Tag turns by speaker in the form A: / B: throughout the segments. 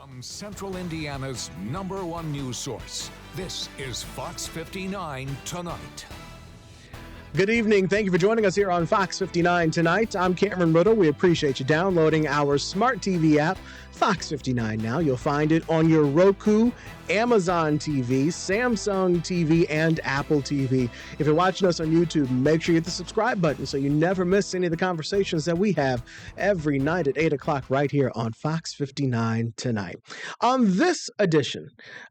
A: From Central Indiana's #1 news source, this is Fox 59 Tonight.
B: Good evening. Thank you for joining us here on Fox 59 Tonight. I'm Cameron Riddle. We appreciate you downloading our smart TV app, Fox 59 Now. You'll find it on your Roku, Amazon TV, Samsung TV, and Apple TV. If you're watching us on YouTube, make sure you hit the subscribe button so you never miss any of the conversations that we have every night at 8 o'clock right here on Fox 59 Tonight. On this edition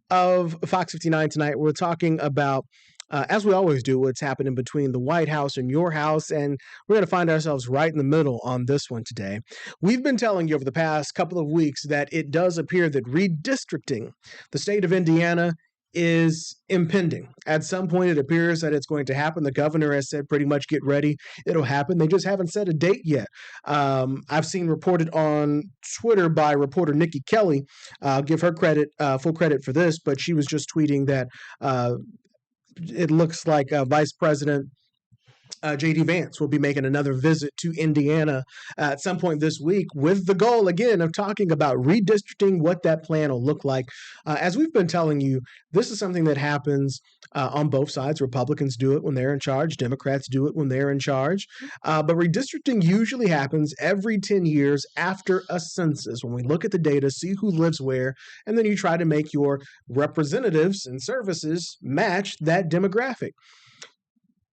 B: of Fox 59 Tonight, we're talking about as we always do, what's happening between the White House and your house, and we're going to find ourselves right in the middle on this one today. We've been telling you over the past couple of weeks that it does appear that redistricting the state of Indiana is impending. At some point, it appears that it's going to happen. The governor has said pretty much get ready. It'll happen. They just haven't set a date yet. I've seen reported on Twitter by reporter Nikki Kelly. I'll give her credit, full credit for this, but she was just tweeting that it looks like Vice President J.D. Vance will be making another visit to Indiana at some point this week with the goal, again, of talking about redistricting, what that plan will look like. As we've been telling you, this is something that happens on both sides. Republicans do it when they're in charge. Democrats do it when they're in charge. But redistricting usually happens every 10 years after a census, when we look at the data, see who lives where, and then you try to make your representatives and services match that demographic.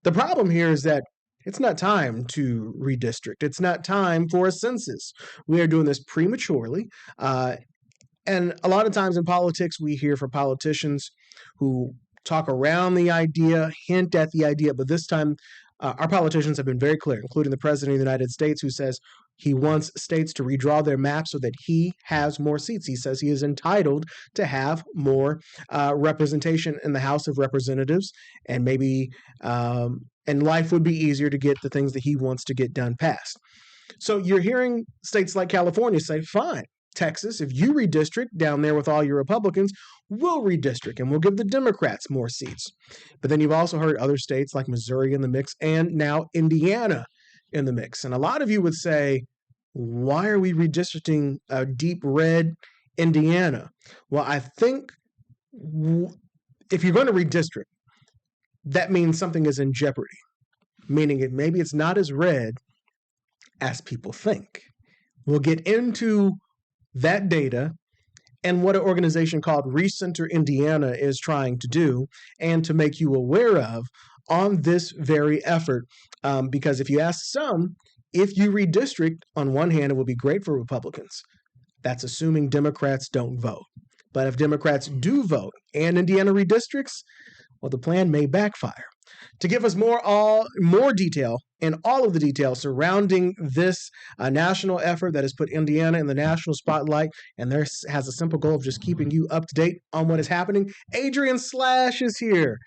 B: The problem here is that it's not time to redistrict. It's not time for a census. We are doing this prematurely. And a lot of times in politics, we hear from politicians who talk around the idea, hint at the idea, but this time our politicians have been very clear, including the President of the United States, who says he wants states to redraw their maps so that he has more seats. He says he is entitled to have more representation in the House of Representatives, and maybe and life would be easier to get the things that he wants to get done passed. So you're hearing states like California say, fine, Texas, if you redistrict down there with all your Republicans, we'll redistrict and we'll give the Democrats more seats. But then you've also heard other states like Missouri in the mix, and now Indiana in the mix. And a lot of you would say, why are we redistricting a deep red Indiana? Well, I think if you're going to redistrict, that means something is in jeopardy, meaning maybe it's not as red as people think. We'll get into that data and what an organization called Recenter Indiana is trying to do and to make you aware of on this very effort. Because if you ask some, if you redistrict, on one hand, it will be great for Republicans. That's assuming Democrats don't vote. But if Democrats do vote and Indiana redistricts, well, the plan may backfire. To give us more detail and all of the details surrounding this national effort that has put Indiana in the national spotlight and there has a simple goal of just keeping you up to date on what is happening, Adrian Slash is here.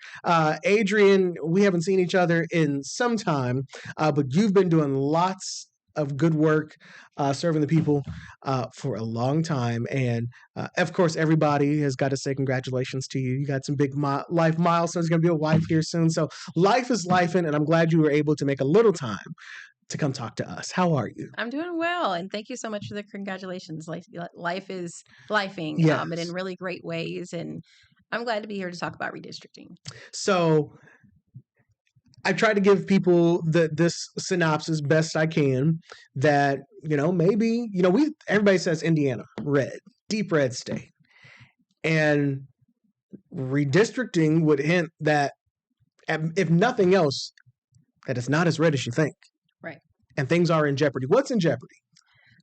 B: Adrian, we haven't seen each other in some time, but you've been doing lots of good work serving the people for a long time. And of course, everybody has got to say congratulations to you. You got some big life milestones. You're going to be a wife here soon. So life is lifing, and I'm glad you were able to make a little time to come talk to us. How are you?
C: I'm doing well, and thank you so much for the congratulations. Life is lifing,
B: yes.
C: And in really great ways. And I'm glad to be here to talk about redistricting.
B: So I try to give people this synopsis best I can that, maybe, everybody says Indiana, red, deep red state. And redistricting would hint that, if nothing else, that it's not as red as you think.
C: Right.
B: And things are in jeopardy. What's in jeopardy?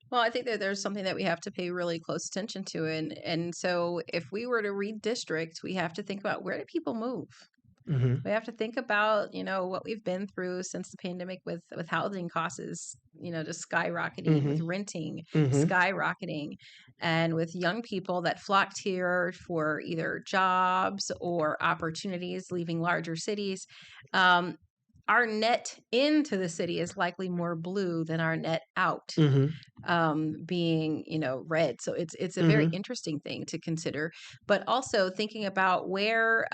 C: Well, I think that there's something that we have to pay really close attention to. And so if we were to redistrict, we have to think about, where do people move?
B: Mm-hmm.
C: We have to think about, what we've been through since the pandemic with housing costs, just skyrocketing,
B: mm-hmm.
C: with renting
B: mm-hmm.
C: skyrocketing, and with young people that flocked here for either jobs or opportunities, leaving larger cities. Our net into the city is likely more blue than our net out,
B: mm-hmm.
C: Being, red. So it's a
B: mm-hmm.
C: very interesting thing to consider, but also thinking about where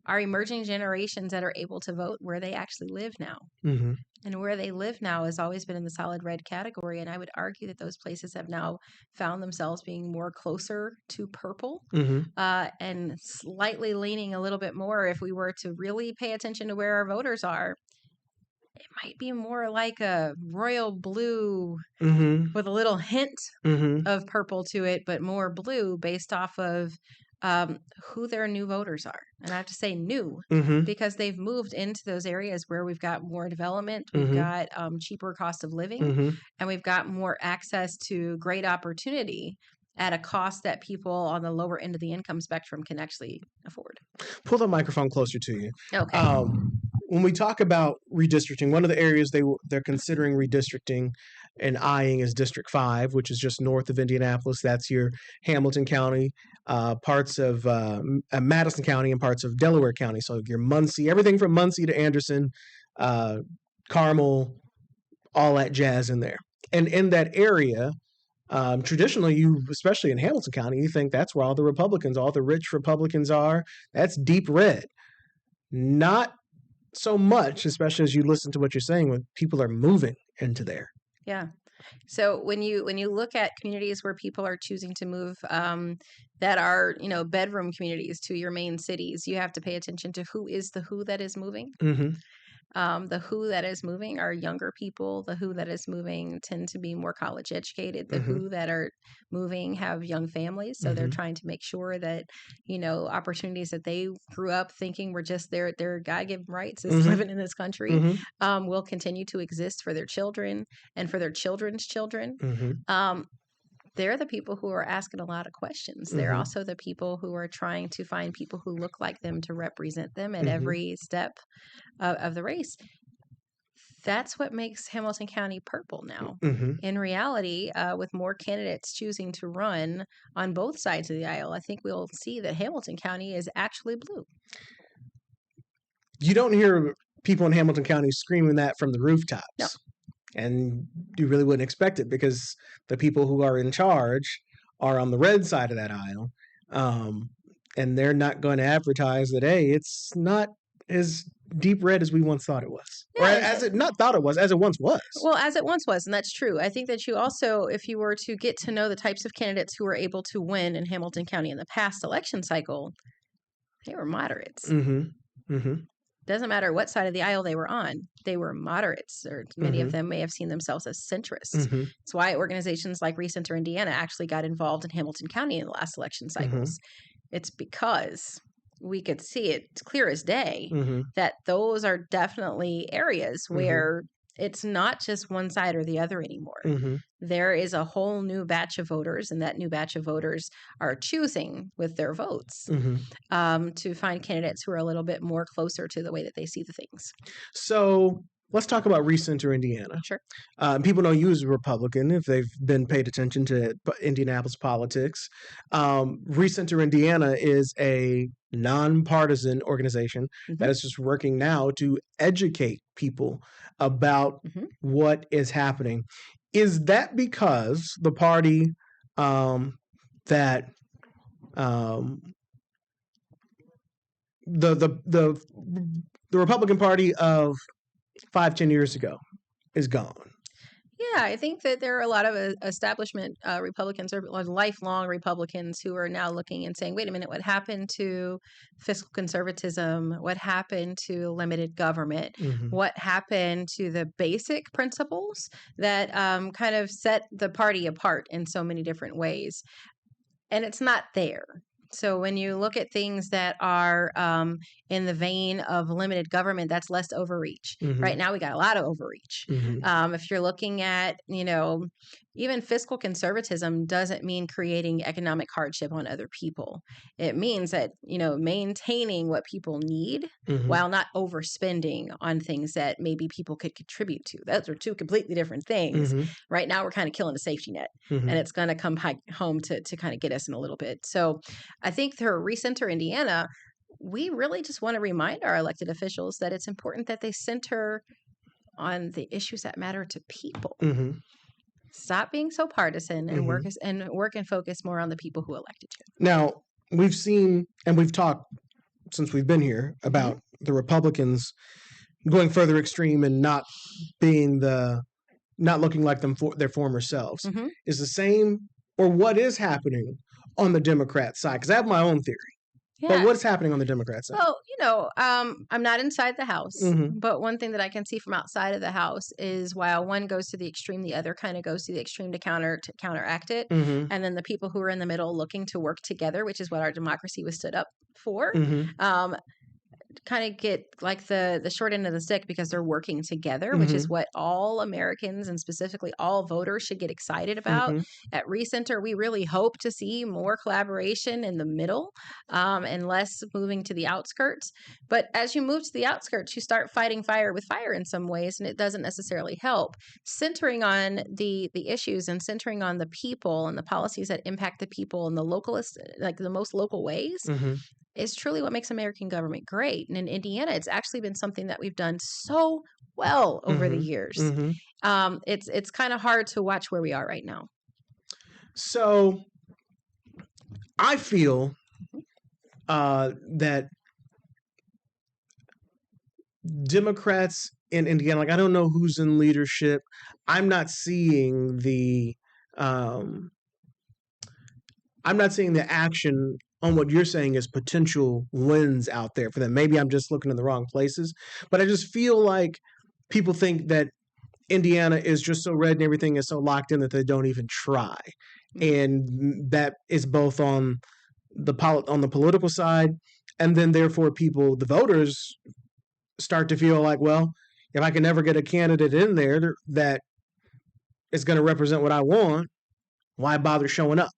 C: our emerging generations that are able to vote, where they actually live now.
B: Mm-hmm.
C: And where they live now has always been in the solid red category. And I would argue that those places have now found themselves being more closer to purple, and slightly leaning a little bit more. If we were to really pay attention to where our voters are, it might be more like a royal blue with a little hint of purple to it, but more blue based off of who their new voters are. And I have to say new because they've moved into those areas where we've got more development, we've got cheaper cost of living, and we've got more access to great opportunity at a cost that people on the lower end of the income spectrum can actually afford.
B: Pull the microphone closer to you.
C: Okay.
B: When we talk about redistricting, one of the areas they're considering redistricting and eyeing is District 5, which is just north of Indianapolis. That's your Hamilton County, parts of Madison County, and parts of Delaware County. So your Muncie, everything from Muncie to Anderson, Carmel, all that jazz in there. And in that area, traditionally, especially in Hamilton County, you think that's where all the rich Republicans are. That's deep red. Not so much, especially as you listen to what you're saying, when people are moving into there.
C: Yeah. So when you look at communities where people are choosing to move, that are, bedroom communities to your main cities, you have to pay attention to who that is moving. The who that is moving are younger people. The who that is moving tend to be more college educated. The who that are moving have young families. So they're trying to make sure that, opportunities that they grew up thinking were just their God-given rights as living in this country will continue to exist for their children and for their children's children. They're the people who are asking a lot of questions. They're also the people who are trying to find people who look like them to represent them at every step of the race. That's what makes Hamilton County purple now. In reality, with more candidates choosing to run on both sides of the aisle, I think we'll see that Hamilton County is actually blue.
B: You don't hear people in Hamilton County screaming that from the rooftops.
C: No.
B: And you really wouldn't expect it because the people who are in charge are on the red side of that aisle. And they're not going to advertise that, hey, it's not as deep red as we once thought it was. Yeah, or as it once was.
C: Well, as it once was, and that's true. I think that you also, if you were to get to know the types of candidates who were able to win in Hamilton County in the past election cycle, they were moderates. Doesn't matter what side of the aisle they were on. They were moderates, or many of them may have seen themselves as centrists. It's why organizations like Redistricting Indiana actually got involved in Hamilton County in the last election cycles. It's because we could see it clear as day that those are definitely areas where it's not just one side or the other anymore. There is a whole new batch of voters, and that new batch of voters are choosing with their votes to find candidates who are a little bit more closer to the way that they see the things.
B: So let's talk about Redistricting Indiana.
C: Sure.
B: People know you as a Republican if they've been paid attention to Indianapolis politics. Redistricting Indiana is a nonpartisan organization that is just working now to educate people about what is happening. Is that because the party that the Republican Party of 5-10 years ago is gone?
C: Yeah, I think that there are a lot of establishment Republicans or lifelong Republicans who are now looking and saying, wait a minute, what happened to fiscal conservatism? What happened to limited government? What happened to the basic principles that kind of set the party apart in so many different ways? And it's not there. So when you look at things that are in the vein of limited government, that's less overreach. Right now, we got a lot of overreach. If you're looking at, even fiscal conservatism doesn't mean creating economic hardship on other people. It means that, maintaining what people need while not overspending on things that maybe people could contribute to. Those are two completely different things. Right now, we're kind of killing a safety net, and it's going to come home to kind of get us in a little bit. So I think for Recenter Indiana, we really just want to remind our elected officials that it's important that they center on the issues that matter to people. Stop being so partisan and work and focus more on the people who elected you.
B: Now, we've seen and we've talked since we've been here about the Republicans going further extreme and not looking like their former selves,
C: Mm-hmm.
B: is the same, or what is happening on the Democrat side? Because I have my own theory.
C: Yeah.
B: But what's happening on the Democrat side?
C: Well, I'm not inside the House,
B: Mhm.
C: but one thing that I can see from outside of the House is while one goes to the extreme, the other kind of goes to the extreme to counteract it.
B: Mhm.
C: And then the people who are in the middle looking to work together, which is what our democracy was stood up for,
B: Mhm.
C: kind of get like the short end of the stick because they're working together, which is
B: Mhm.
C: what all Americans and specifically all voters should get excited about.
B: Mhm.
C: At Recenter, we really hope to see more collaboration in the middle and less moving to the outskirts. But as you move to the outskirts, you start fighting fire with fire in some ways, and it doesn't necessarily help. Centering on the issues and centering on the people and the policies that impact the people in the localist, like the most local ways,
B: Mhm.
C: is truly what makes American government great. And in Indiana, it's actually been something that we've done so well over the
B: Mhm.
C: years.
B: Mhm.
C: It's kind of hard to watch where we are right now.
B: So I feel that Democrats in Indiana, like I don't know who's in leadership. I'm not seeing the um, action on what you're saying as potential wins out there for them. Maybe I'm just looking in the wrong places, but I just feel like people think that Indiana is just so red and everything is so locked in that they don't even try. And that is both on the political side, and then therefore the voters start to feel like, well, if I can never get a candidate in there that is going to represent what I want, why bother showing up?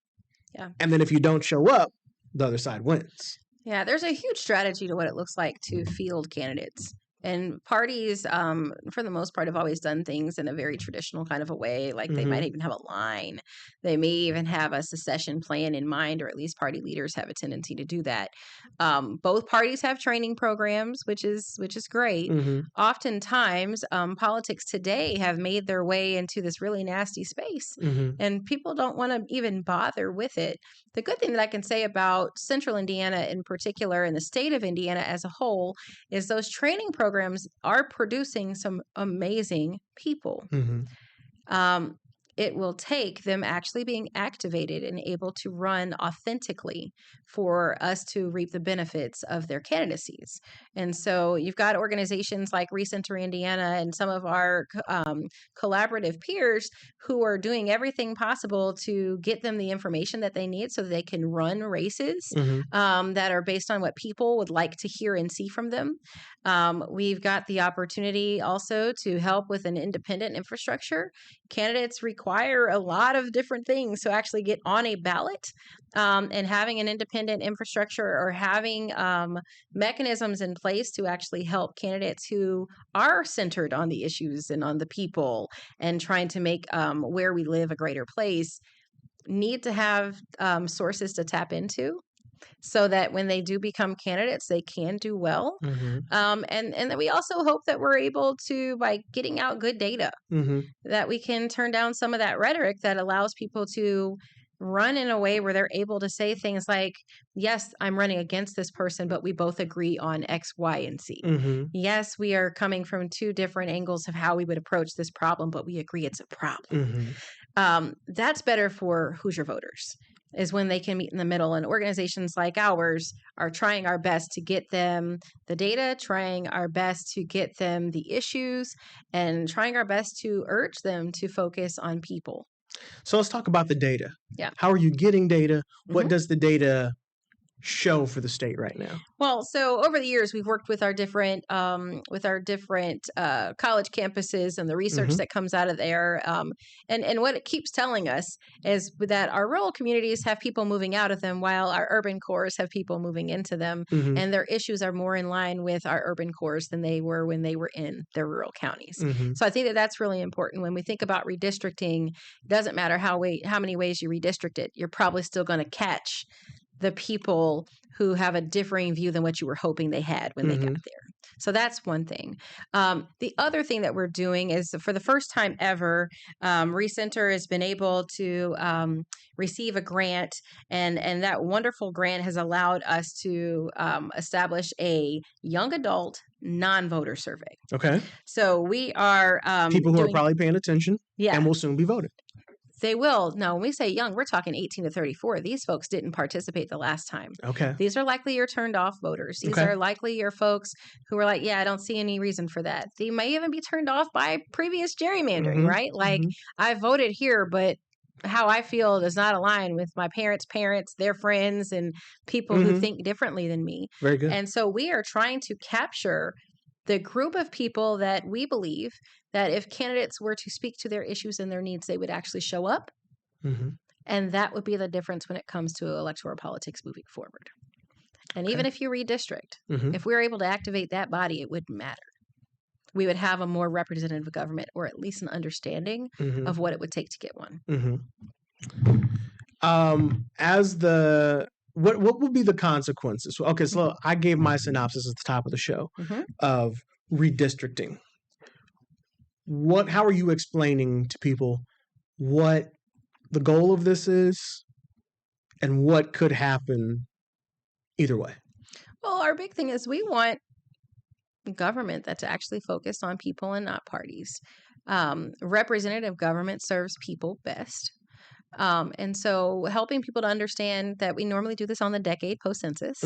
C: Yeah.
B: And then if you don't show up, the other side wins.
C: Yeah, there's a huge strategy to what it looks like to field candidates. And parties, for the most part, have always done things in a very traditional kind of a way. Like they might even have a line. They may even have a secession plan in mind, or at least party leaders have a tendency to do that. Both parties have training programs, which is great. Oftentimes, politics today have made their way into this really nasty space, and people don't want to even bother with it. The good thing that I can say about Central Indiana in particular and the state of Indiana as a whole is those training programs are producing some amazing people. It will take them actually being activated and able to run authentically for us to reap the benefits of their candidacies. And so you've got organizations like Recenter Indiana and some of our collaborative peers who are doing everything possible to get them the information that they need so that they can run races that are based on what people would like to hear and see from them. We've got the opportunity also to help with an independent infrastructure. Candidates require a lot of different things to actually get on a ballot, and having an independent infrastructure or having mechanisms in place to actually help candidates who are centered on the issues and on the people and trying to make where we live a greater place need to have sources to tap into, so that when they do become candidates, they can do well. And then we also hope that we're able to, by getting out good data, that we can turn down some of that rhetoric that allows people to run in a way where they're able to say things like, yes, I'm running against this person, but we both agree on X, Y, and Z. Yes, we are coming from two different angles of how we would approach this problem, but we agree it's a problem. That's better for Hoosier voters, is when they can meet in the middle. And organizations like ours are trying our best to get them the data, trying our best to get them the issues, and trying our best to urge them to focus on people.
B: So let's talk about the data.
C: Yeah.
B: How are you getting data? What does the data show for the state right now?
C: Well, so over the years, we've worked with our different college campuses and the research that comes out of there. And what it keeps telling us is that our rural communities have people moving out of them, while our urban cores have people moving into them, and their issues are more in line with our urban cores than they were when they were in their rural counties. So I think that that's really important. When we think about redistricting, it doesn't matter how many ways you redistrict it, you're probably still going to catch the people who have a differing view than what you were hoping they had when they got there. So that's one thing. The other thing that we're doing is for the first time ever, Recenter has been able to receive a grant, and that wonderful grant has allowed us to establish a young adult non-voter survey.
B: Okay.
C: So we are
B: people who are probably paying attention and will soon be voting.
C: They will. No, when we say young, we're talking 18 to 34. These folks didn't participate the last time.
B: Okay.
C: These are likely your turned off voters. These are likely your folks who are like, yeah, I don't see any reason for that. They may even be turned off by previous gerrymandering, right? Like, I voted here, but how I feel does not align with my parents' parents, their friends, and people who think differently than me.
B: Very good.
C: And so we are trying to capture the group of people that we believe that if candidates were to speak to their issues and their needs, they would actually show up. And that would be the difference when it comes to electoral politics moving forward. And even if you redistrict, if we were able to activate that body, it wouldn't matter. We would have a more representative government, or at least an understanding of what it would take to get one.
B: What would be the consequences? Okay, so I gave my synopsis at the top of the show of redistricting. How are you explaining to people what the goal of this is and what could happen either way?
C: Well, our big thing is we want government that's actually focused on people and not parties. Representative government serves people best. And so helping people to understand that we normally do this on the decade post-census,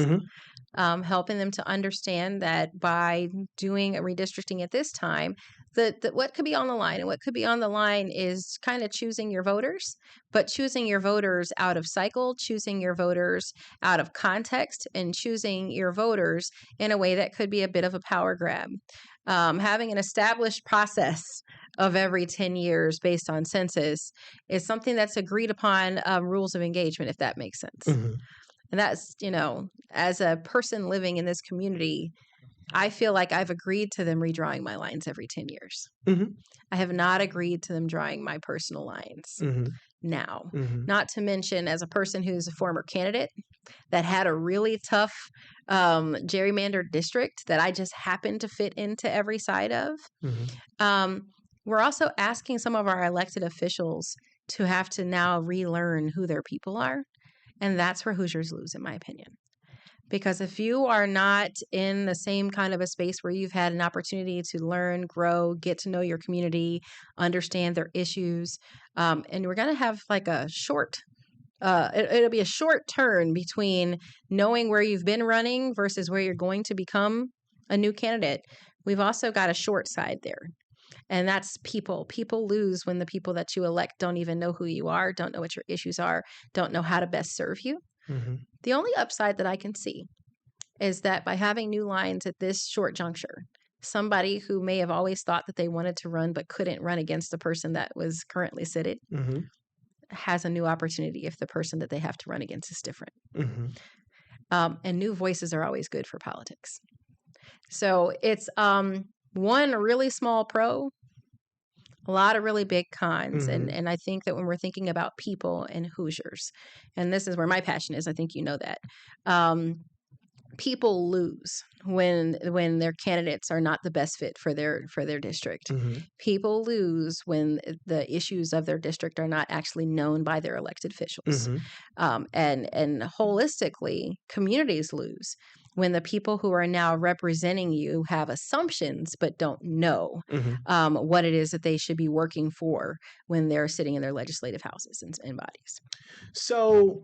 C: helping them to understand that by doing a redistricting at this time, that what could be on the line, and what could be on the line is kind of choosing your voters, but choosing your voters out of cycle, choosing your voters out of context, and choosing your voters in a way that could be a bit of a power grab. Having an established process of every 10 years based on census is something that's agreed upon rules of engagement, if that makes sense. And that's, as a person living in this community, I feel like I've agreed to them redrawing my lines every 10 years. I have not agreed to them drawing my personal lines now. Not to mention, as a person who's a former candidate that had a really tough gerrymandered district that I just happened to fit into every side of, we're also asking some of our elected officials to have to now relearn who their people are. And that's where Hoosiers lose, in my opinion. Because if you are not in the same kind of a space where you've had an opportunity to learn, grow, get to know your community, understand their issues, and we're going to have like a short, it'll be a short turn between knowing where you've been running versus where you're going to become a new candidate. We've also got a short side there. And that's people. People lose when the people that you elect don't even know who you are, don't know what your issues are, don't know how to best serve you. The only upside that I can see is that by having new lines at this short juncture, somebody who may have always thought that they wanted to run but couldn't run against the person that was currently seated has a new opportunity if the person that they have to run against is different. And new voices are always good for politics. So it's one really small pro, a lot of really big cons. And I think that when we're thinking about people and Hoosiers, and this is where my passion is, I think you know that, people lose when their candidates are not the best fit for their district. People lose when the issues of their district are not actually known by their elected officials. And holistically, communities lose when the people who are now representing you have assumptions but don't know what it is that they should be working for when they're sitting in their legislative houses and bodies.
B: So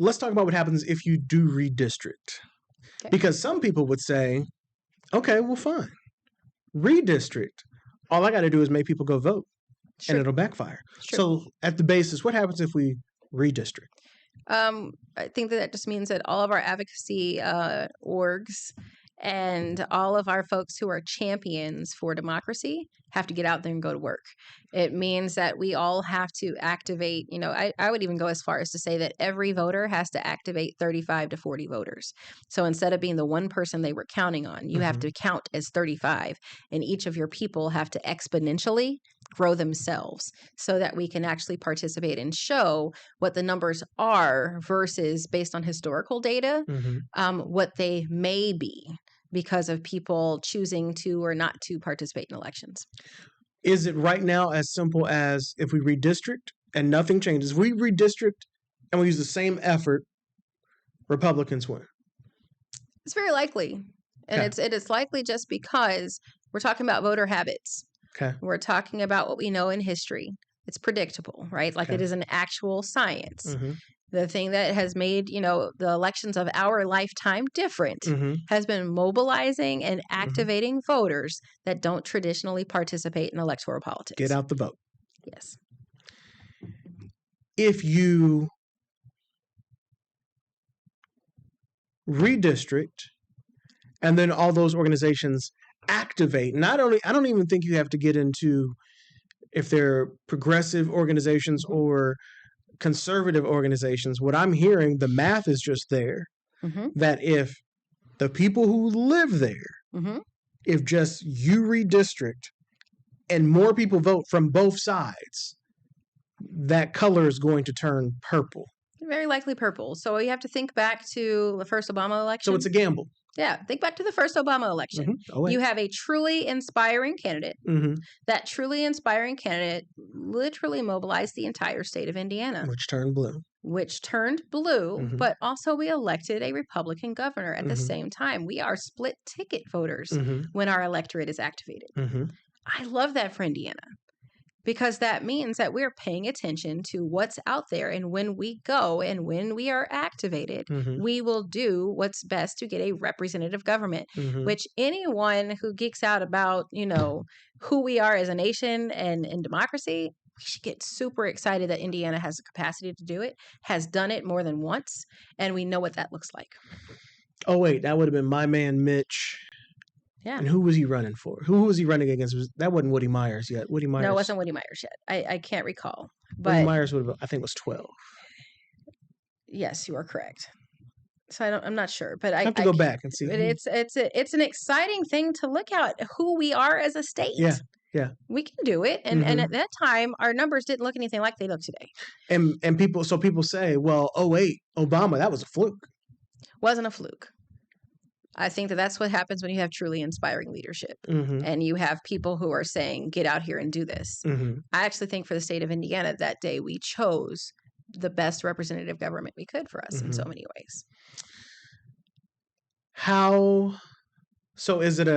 B: let's talk about what happens if you do redistrict. Because some people would say, okay, well, fine. Redistrict. All I got to do is make people go vote and it'll backfire. So at the basis, what happens if we redistrict?
C: I think that just means that all of our advocacy orgs and all of our folks who are champions for democracy have to get out there and go to work. It means that we all have to activate, I would even go as far as to say that every voter has to activate 35 to 40 voters. So instead of being the one person they were counting on, you have to count as 35, and each of your people have to exponentially grow themselves so that we can actually participate and show what the numbers are versus based on historical data, what they may be because of people choosing to or not to participate in elections.
B: Is it right now as simple as if we redistrict and nothing changes, we redistrict and we use the same effort, Republicans win?
C: It's very likely. And it is likely just because we're talking about voter habits.
B: Okay.
C: We're talking about what we know in history. It's predictable, right? Like it is an actual science. The thing that has made, the elections of our lifetime different has been mobilizing and activating voters that don't traditionally participate in electoral politics.
B: Get out the vote.
C: Yes.
B: If you redistrict and then all those organizations activate, I don't even think you have to get into if they're progressive organizations or conservative organizations. What I'm hearing, the math is just there, that if the people who live there, if just you redistrict and more people vote from both sides, that color is going to turn purple.
C: Very likely purple. So you have to think back to the first Obama election.
B: So it's a gamble.
C: Yeah, think back to the first Obama election. You have a truly inspiring candidate. That truly inspiring candidate literally mobilized the entire state of Indiana.
B: Which turned blue.
C: But also we elected a Republican governor at the same time. We are split ticket voters when our electorate is activated. I love that for Indiana. Because that means that we're paying attention to what's out there. And when we go and when we are activated, we will do what's best to get a representative government, which anyone who geeks out about, who we are as a nation and in democracy, we should get super excited that Indiana has the capacity to do it, has done it more than once, and we know what that looks like.
B: Oh, wait, that would have been my man, Mitch.
C: Yeah.
B: And who was he running for? Who was he running against? That wasn't Woody Myers yet. Woody Myers.
C: No, it wasn't Woody Myers yet. I can't recall. But
B: Woody Myers would have, I think, was 12.
C: Yes, you are correct. So I'm not sure, but I
B: have to go back and see.
C: But it's an exciting thing to look at who we are as a state.
B: Yeah.
C: We can do it, and at that time, our numbers didn't look anything like they look today.
B: And people say, well, 08, Obama, that was a fluke.
C: Wasn't a fluke. I think that's what happens when you have truly inspiring leadership and you have people who are saying, get out here and do this. I actually think for the state of Indiana that day, we chose the best representative government we could for us in so many ways.
B: So is it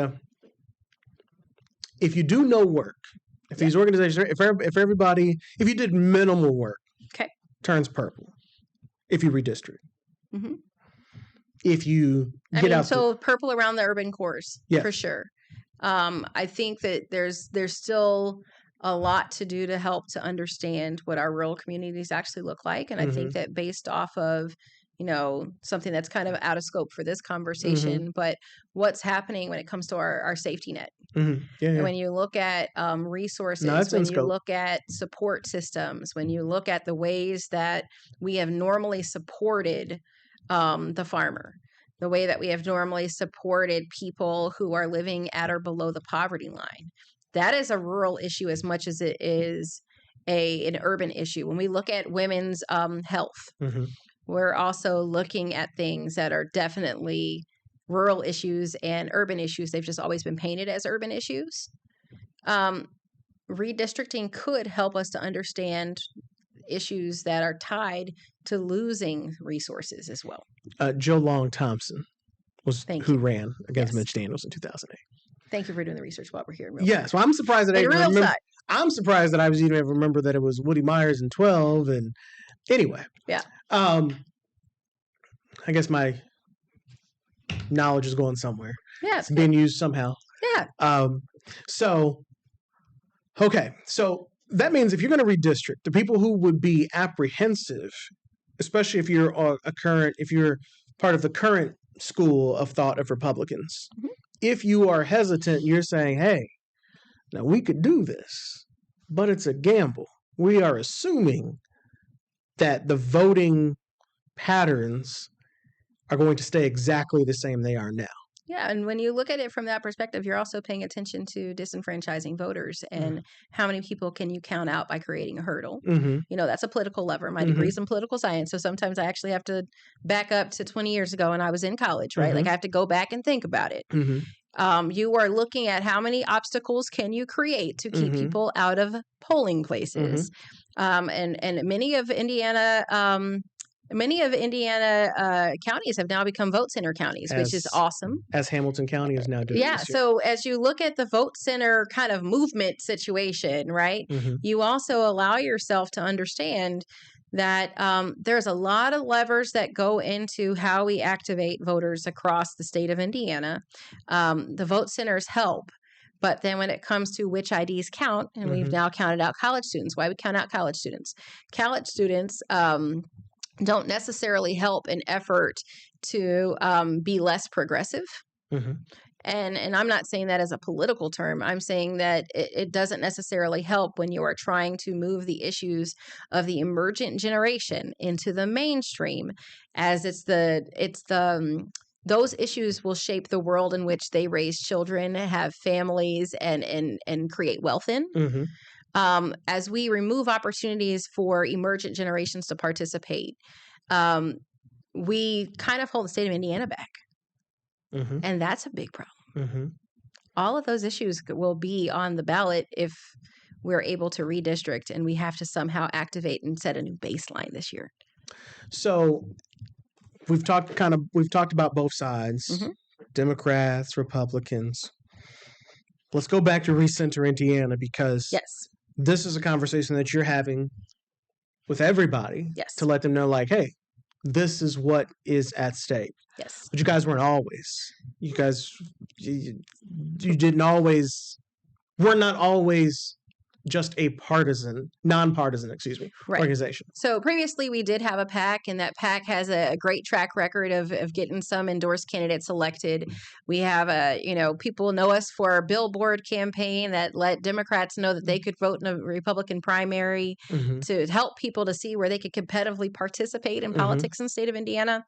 B: if you do no work, if these organizations, if you did minimal work, turns purple, if you redistrict. If you
C: purple around the urban cores, for sure. I think that there's still a lot to do to help to understand what our rural communities actually look like. And I think that based off of, something that's kind of out of scope for this conversation, but what's happening when it comes to our safety net. And when you look at resources, when you look at support systems, when you look at the ways that we have normally supported the farmer, the way that we have normally supported people who are living at or below the poverty line. That is a rural issue as much as it is an urban issue. When we look at women's health, we're also looking at things that are definitely rural issues and urban issues. They've just always been painted as urban issues. Redistricting could help us to understand issues that are tied to losing resources as well.
B: Joe Long Thompson was who ran against Mitch Daniels in 2008.
C: Thank you for doing the research while we're here.
B: Yes, well, I'm surprised that I even remember. I'm surprised that I was even able to remember that it was Woody Myers in 12. And anyway, I guess my knowledge is going somewhere.
C: Yeah,
B: it's being used somehow.
C: Yeah.
B: So that means if you're going to redistrict, the people who would be apprehensive, especially if you're if you're part of the current school of thought of Republicans, if you are hesitant, you're saying, hey, now we could do this, but it's a gamble. We are assuming that the voting patterns are going to stay exactly the same they are now.
C: Yeah, and when you look at it from that perspective, you're also paying attention to disenfranchising voters and how many people can you count out by creating a hurdle.
B: Mm-hmm.
C: You know, that's a political lever. My degree's in political science, so sometimes I actually have to back up to 20 years ago when I was in college, right? Like I have to go back and think about it. You are looking at how many obstacles can you create to keep people out of polling places. And many of Indiana counties have now become vote center counties, which is awesome.
B: As Hamilton County is now doing.
C: Yeah. So as you look at the vote center kind of movement situation, right, you also allow yourself to understand that there's a lot of levers that go into how we activate voters across the state of Indiana. The vote centers help. But then when it comes to which IDs count, and we've now counted out college students, why we count out college students? College students don't necessarily help an effort to be less progressive. And I'm not saying that as a political term. I'm saying that it doesn't necessarily help when you are trying to move the issues of the emergent generation into the mainstream, as those issues will shape the world in which they raise children, have families, and create wealth in. As we remove opportunities for emergent generations to participate, we kind of hold the state of Indiana back. And that's a big problem. All of those issues will be on the ballot if we're able to redistrict, and we have to somehow activate and set a new baseline this year.
B: So we've talked about both sides, Democrats, Republicans. Let's go back to recenter Indiana, because this is a conversation that you're having with everybody to let them know, like, hey, this is what is at stake. But you guys weren't always. You guys, you didn't always. We're not always just a nonpartisan, organization.
C: So previously we did have a PAC, and that PAC has a great track record of getting some endorsed candidates elected. We have people know us for our billboard campaign that let Democrats know that they could vote in a Republican primary to help people to see where they could competitively participate in politics in the state of Indiana.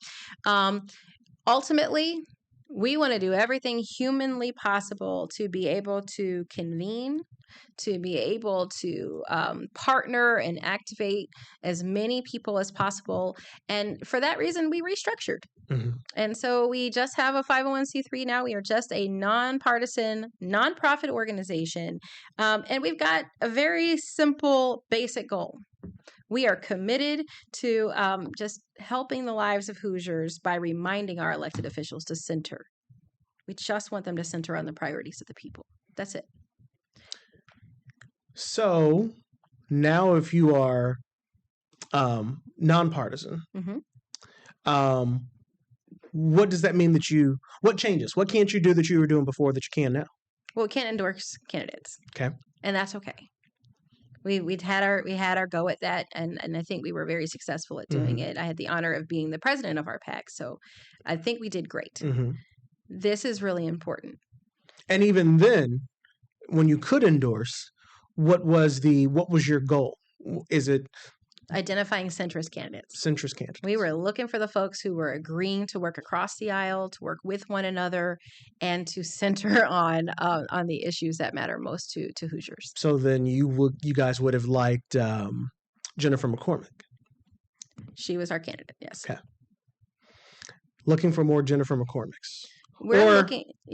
C: Ultimately, we want to do everything humanly possible to be able to convene, to be able to partner and activate as many people as possible. And for that reason, we restructured. And so we just have a 501c3 now. We are just a nonpartisan, nonprofit organization. And we've got a very simple, basic goal. We are committed to just helping the lives of Hoosiers by reminding our elected officials to center. We just want them to center on the priorities of the people. That's it.
B: So now, if you are nonpartisan, what does that mean what changes? What can't you do that you were doing before that you can now?
C: Well, we can't endorse candidates.
B: Okay.
C: And that's okay. We had our go at that, and I think we were very successful at doing it. I had the honor of being the president of our PAC, so I think we did great. This is really important.
B: And even then, when you could endorse, what was your goal? Is it
C: identifying centrist candidates?
B: Centrist candidates.
C: We were looking for the folks who were agreeing to work across the aisle, to work with one another, and to center on the issues that matter most to Hoosiers.
B: So then you guys would have liked Jennifer McCormick.
C: She was our candidate. Yes.
B: Okay. Looking for more Jennifer McCormicks.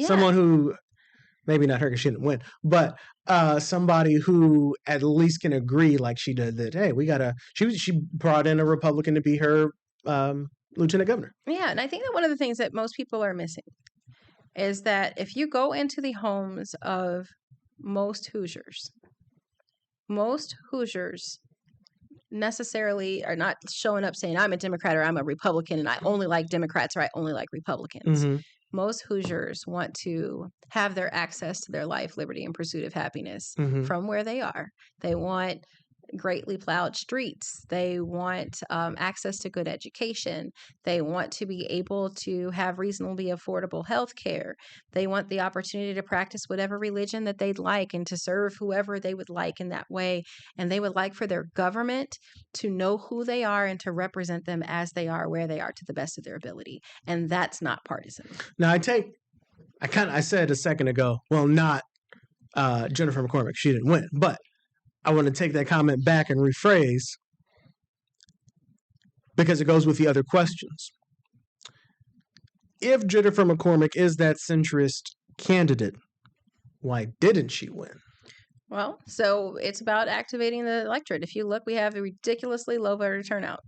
B: Someone who, maybe not her because she didn't win, but somebody who at least can agree, like she did, that hey, she brought in a Republican to be her lieutenant governor.
C: Yeah, and I think that one of the things that most people are missing is that if you go into the homes of most Hoosiers necessarily are not showing up saying I'm a Democrat or I'm a Republican and I only like Democrats or I only like Republicans. Most Hoosiers want to have their access to their life, liberty, and pursuit of happiness from where they are. They want greatly plowed streets. They want access to good education. They want to be able to have reasonably affordable health care. They want the opportunity to practice whatever religion that they'd like and to serve whoever they would like in that way. And they would like for their government to know who they are and to represent them as they are, where they are, to the best of their ability. And that's not partisan.
B: Now, I take I said a second ago, well, not Jennifer McCormick. She didn't win. But I want to take that comment back and rephrase because it goes with the other questions. If Jennifer McCormick is that centrist candidate, why didn't she win?
C: Well, so it's about activating the electorate. If you look, we have a ridiculously low voter turnout.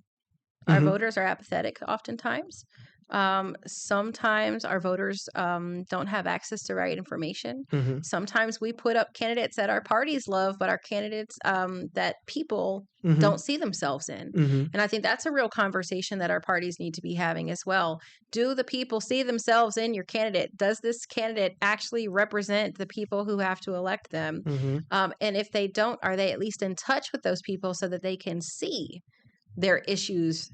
C: Our voters are apathetic oftentimes. Sometimes our voters don't have access to right information. Sometimes we put up candidates that our parties love, but our candidates that people don't see themselves in. And I think that's a real conversation that our parties need to be having as well. Do the people see themselves in your candidate? Does this candidate actually represent the people who have to elect them? And if they don't, are they at least in touch with those people so that they can see their issues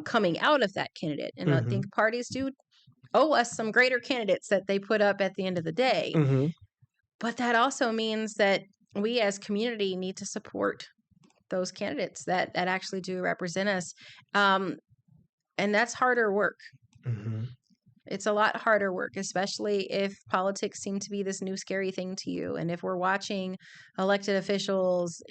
C: coming out of that candidate? And I think parties do owe us some greater candidates that they put up at the end of the day. But that also means that we as community need to support those candidates that actually do represent us. And that's harder work. It's a lot harder work, especially if politics seem to be this new scary thing to you. And if we're watching elected officials,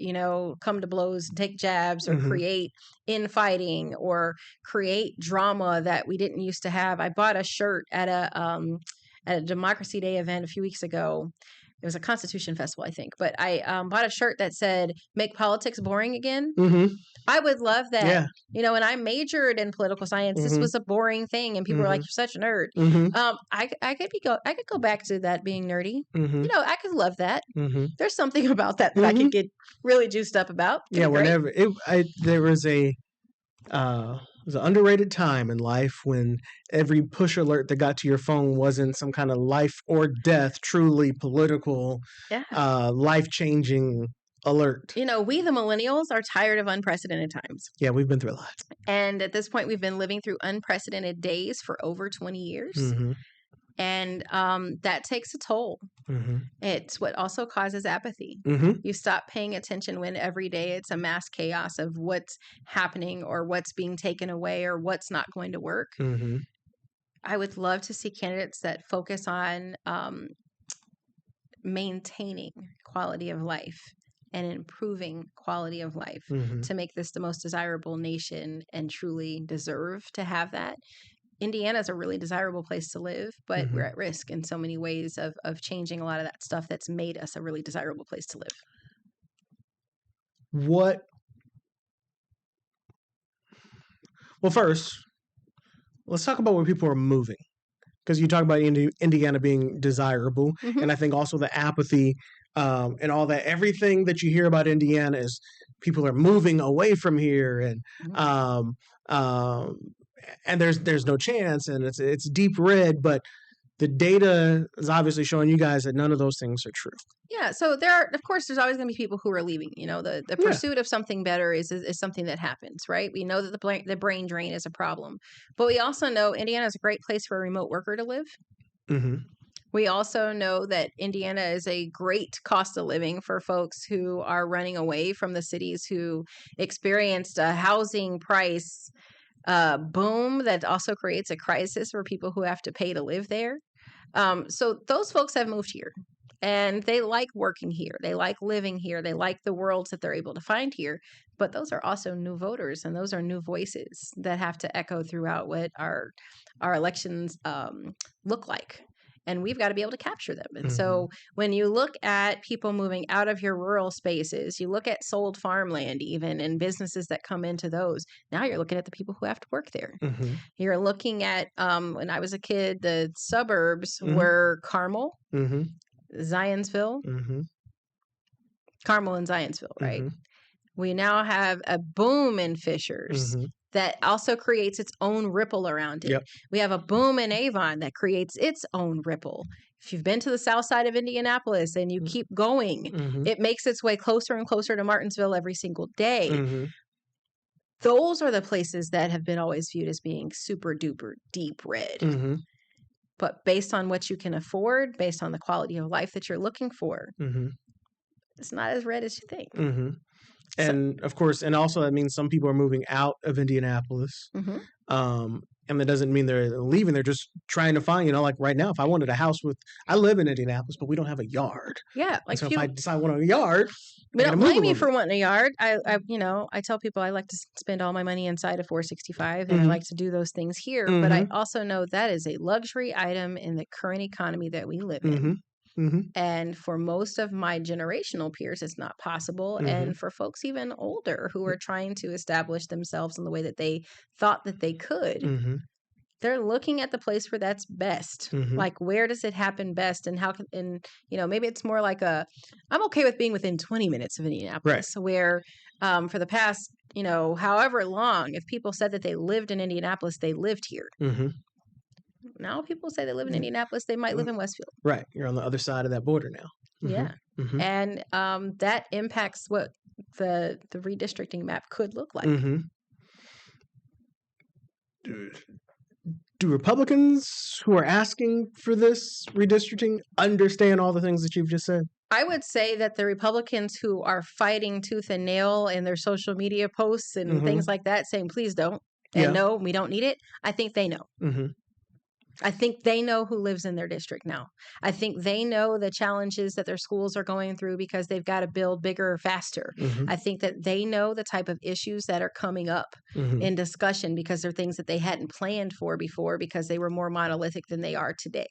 C: come to blows and take jabs or create infighting or create drama that we didn't used to have. I bought a shirt at a Democracy Day event a few weeks ago. It was a Constitution Festival, I think. But I bought a shirt that said, "Make politics boring again." I would love that.
B: Yeah.
C: When I majored in political science, this was a boring thing, and people were like, "You're such a nerd." I could go back to that being nerdy. I could love that. There's something about that I could get really juiced up about.
B: Yeah, whenever there was it was an underrated time in life when every push alert that got to your phone wasn't some kind of life or death, truly political, life-changing alert.
C: We, the millennials, are tired of unprecedented times.
B: Yeah, we've been through a lot.
C: And at this point, we've been living through unprecedented days for over 20 years. And that takes a toll. It's what also causes apathy. You stop paying attention when every day it's a mass chaos of what's happening or what's being taken away or what's not going to work. I would love to see candidates that focus on maintaining quality of life and improving quality of life to make this the most desirable nation and truly deserve to have that. Indiana is a really desirable place to live, but we're at risk in so many ways of changing a lot of that stuff that's made us a really desirable place to live.
B: Well, first, let's talk about where people are moving. Because you talk about Indiana being desirable, and I think also the apathy and all that. Everything that you hear about Indiana is people are moving away from here, and there's no chance, and it's deep red. But the data is obviously showing you guys that none of those things are true.
C: Yeah, so there's always going to be people who are leaving. The pursuit of something better is something that happens, right? We know that the brain drain is a problem, but we also know Indiana is a great place for a remote worker to live. We also know that Indiana is a great cost of living for folks who are running away from the cities, who experienced a housing price boom that also creates a crisis for people who have to pay to live there. So those folks have moved here. And they like working here. They like living here. They like the worlds that they're able to find here. But those are also new voters, and those are new voices that have to echo throughout what our elections look like. And we've got to be able to capture them. And so when you look at people moving out of your rural spaces, you look at sold farmland even and businesses that come into those. Now you're looking at the people who have to work there. You're looking at, when I was a kid, the suburbs were Carmel, Zionsville, Carmel and Zionsville, right? We now have a boom in Fishers that also creates its own ripple around it. We have a boom in Avon that creates its own ripple. If you've been to the south side of Indianapolis and you keep going, it makes its way closer and closer to Martinsville every single day. Those are the places that have been always viewed as being super duper deep red. But based on what you can afford, based on the quality of life that you're looking for, it's not as red as you think.
B: And of course, and also that means some people are moving out of Indianapolis. And that doesn't mean they're leaving. They're just trying to find, like right now, if I wanted a house I live in Indianapolis, but we don't have a yard.
C: Yeah.
B: Like, so if I decide I want a yard,
C: we don't blame you for wanting a yard. I tell people I like to spend all my money inside a 465 and I like to do those things here. But I also know that is a luxury item in the current economy that we live in. And for most of my generational peers, it's not possible. And for folks even older who are trying to establish themselves in the way that they thought that they could, they're looking at the place where that's best. Like, where does it happen best? And how can, and, maybe it's more like I'm okay with being within 20 minutes of Indianapolis, where for the past, however long, if people said that they lived in Indianapolis, they lived here. Now people say they live in Indianapolis, they might live in Westfield.
B: Right. You're on the other side of that border now.
C: Yeah. And that impacts what the redistricting map could look like.
B: Do Republicans who are asking for this redistricting understand all the things that you've just said?
C: I would say that the Republicans who are fighting tooth and nail in their social media posts and things like that, saying, please don't, and no, we don't need it, I think they know. I think they know who lives in their district now. I think they know the challenges that their schools are going through because they've got to build bigger, faster. I think that they know the type of issues that are coming up in discussion because they're things that they hadn't planned for before because they were more monolithic than they are today.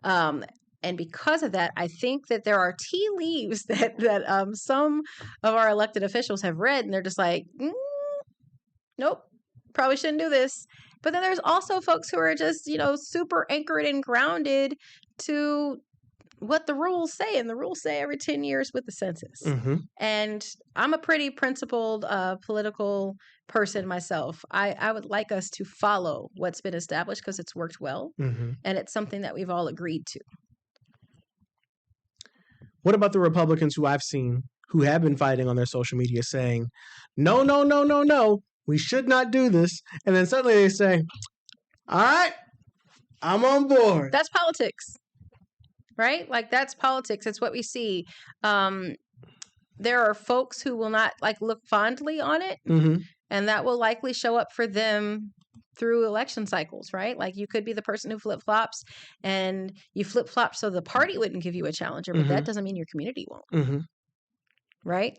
C: And because of that, I think that there are tea leaves that some of our elected officials have read, and they're just like, nope, probably shouldn't do this. But then there's also folks who are just, super anchored and grounded to what the rules say. And the rules say every 10 years with the census. And I'm a pretty principled political person myself. I would like us to follow what's been established because it's worked well. And it's something that we've all agreed to.
B: What about the Republicans who I've seen who have been fighting on their social media saying, no, no, no, no, no, we should not do this. And then suddenly they say, all right, I'm on board.
C: That's politics, right? Like, that's politics. It's what we see. There are folks who will not look fondly on it. And that will likely show up for them through election cycles, right? Like, you could be the person who flip-flops and you flip-flop so the party wouldn't give you a challenger, but that doesn't mean your community won't. Right?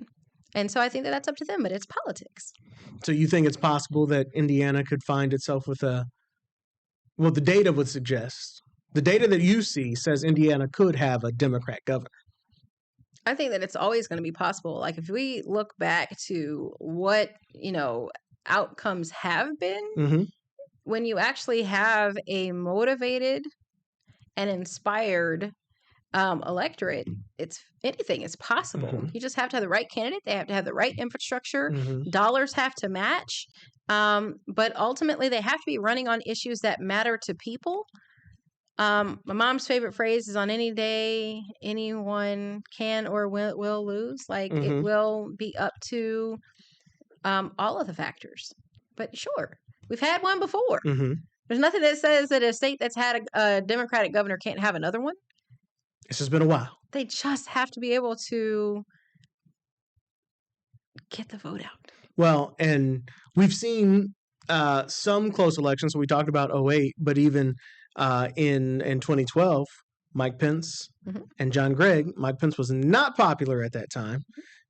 C: And so I think that that's up to them, but it's politics.
B: So you think it's possible that Indiana could find itself with the data would suggest, the data that you see says Indiana could have a Democrat governor.
C: I think that it's always going to be possible. Like, if we look back to what, outcomes have been, when you actually have a motivated and inspired electorate, anything is possible. You just have to have the right candidate. They have to have the right infrastructure. Dollars have to match. But ultimately, they have to be running on issues that matter to people. My mom's favorite phrase is, on any day, anyone can or will lose. Like, it will be up to all of the factors. But sure, we've had one before. There's nothing that says that a state that's had a Democratic governor can't have another one.
B: It's just been a while.
C: They just have to be able to get the vote out.
B: Well, and we've seen some close elections. So we talked about 2008, but even in 2012, Mike Pence and John Gregg. Mike Pence was not popular at that time,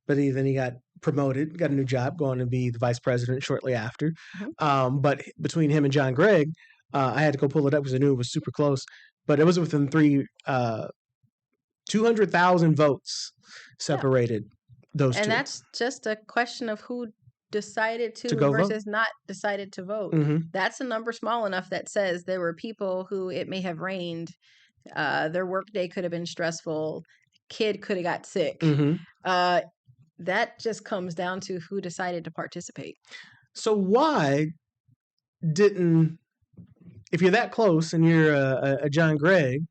B: but then he got promoted, got a new job, going to be the vice president shortly after. But between him and John Gregg, I had to go pull it up because I knew it was super close. But it was within 200,000 votes separated those two.
C: And that's just a question of who decided to versus vote. Not decided to vote. That's a number small enough that says there were people who it may have rained. Their workday could have been stressful. Kid could have got sick. That just comes down to who decided to participate.
B: So why didn't, if you're that close and you're a John Gregg,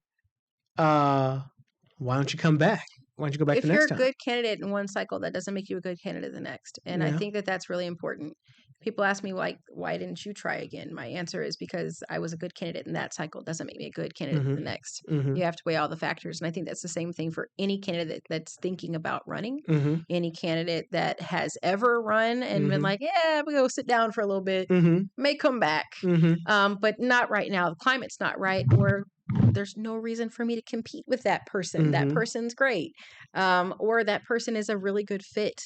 B: why don't you come back? Why don't you go back the next time?
C: If you're a good candidate in one cycle, that doesn't make you a good candidate the next. And I think that that's really important. People ask me, like, why didn't you try again? My answer is because I was a good candidate in that cycle. Doesn't make me a good candidate in the next. You have to weigh all the factors. And I think that's the same thing for any candidate that's thinking about running. Any candidate that has ever run and been like, yeah, we go sit down for a little bit, may come back. But not right now. The climate's not right, or there's no reason for me to compete with that person. That person's great. Or that person is a really good fit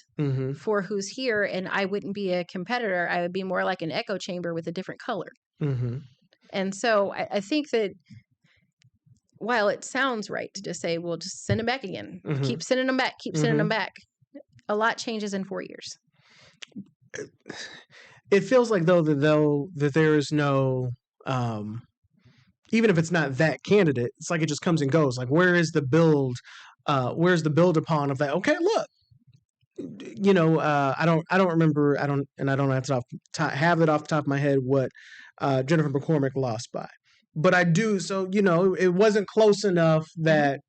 C: for who's here, and I wouldn't be a competitor. I would be more like an echo chamber with a different color. And so I think that while it sounds right to just say, well, just send them back again, keep sending them back, keep sending them back, a lot changes in 4 years.
B: It feels like that there is no even if it's not that candidate, it's like it just comes and goes. Like, where's the build upon of that? Okay, look, I don't remember. I don't have it off the top of my head what Jennifer McCormick lost by, but I do. So it wasn't close enough that,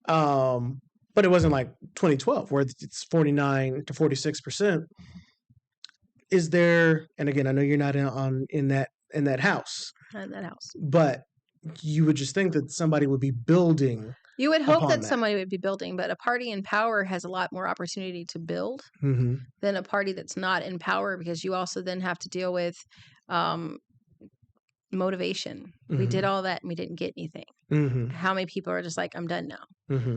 B: but it wasn't like 2012 where it's 49 to 46%. Is there? And again, I know you're not in that house.
C: Not in that house.
B: But you would just think that somebody would be building.
C: You would hope that somebody would be building, but a party in power has a lot more opportunity to build than a party that's not in power, because you also then have to deal with motivation. We did all that and we didn't get anything. How many people are just like, I'm done now?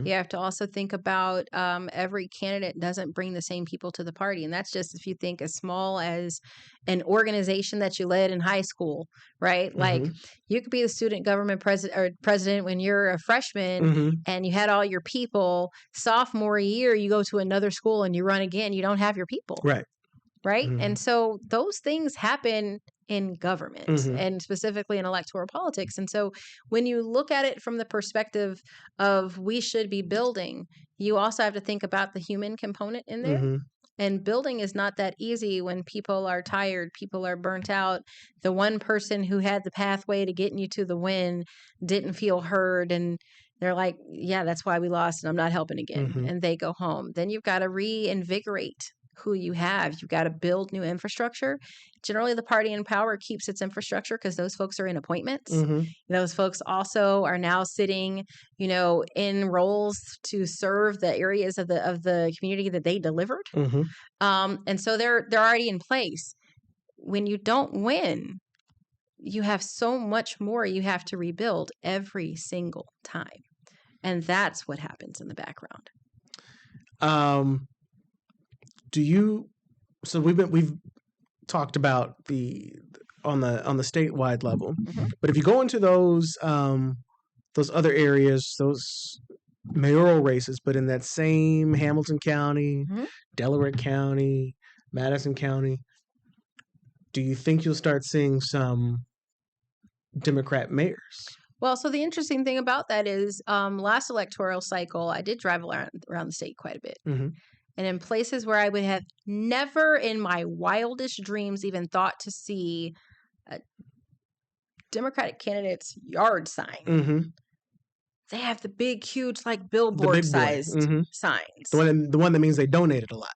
C: You have to also think about every candidate doesn't bring the same people to the party. And that's just if you think as small as an organization that you led in high school, right? Like you could be the student government president when you're a freshman and you had all your people. Sophomore year, you go to another school and you run again. You don't have your people. Right. And so those things happen in government and specifically in electoral politics. And so when you look at it from the perspective of we should be building, you also have to think about the human component in there. And building is not that easy when people are tired, people are burnt out. The one person who had the pathway to getting you to the win didn't feel heard, and they're like, yeah, that's why we lost and I'm not helping again. And they go home. Then you've got to reinvigorate who you have. You've got to build new infrastructure. Generally, the party in power keeps its infrastructure because those folks are in appointments. Those folks also are now sitting, in roles to serve the areas of the community that they delivered. And so they're already in place. When you don't win, you have so much more you have to rebuild every single time. And that's what happens in the background.
B: So we've talked about on the statewide level, but if you go into those other areas, those mayoral races, but in that same Hamilton County, Delaware County, Madison County, do you think you'll start seeing some Democrat mayors?
C: Well, so the interesting thing about that is last electoral cycle, I did drive around the state quite a bit. And in places where I would have never in my wildest dreams even thought to see a Democratic candidate's yard sign. They have the big, huge, like billboard-sized signs.
B: The one that means they donated a lot.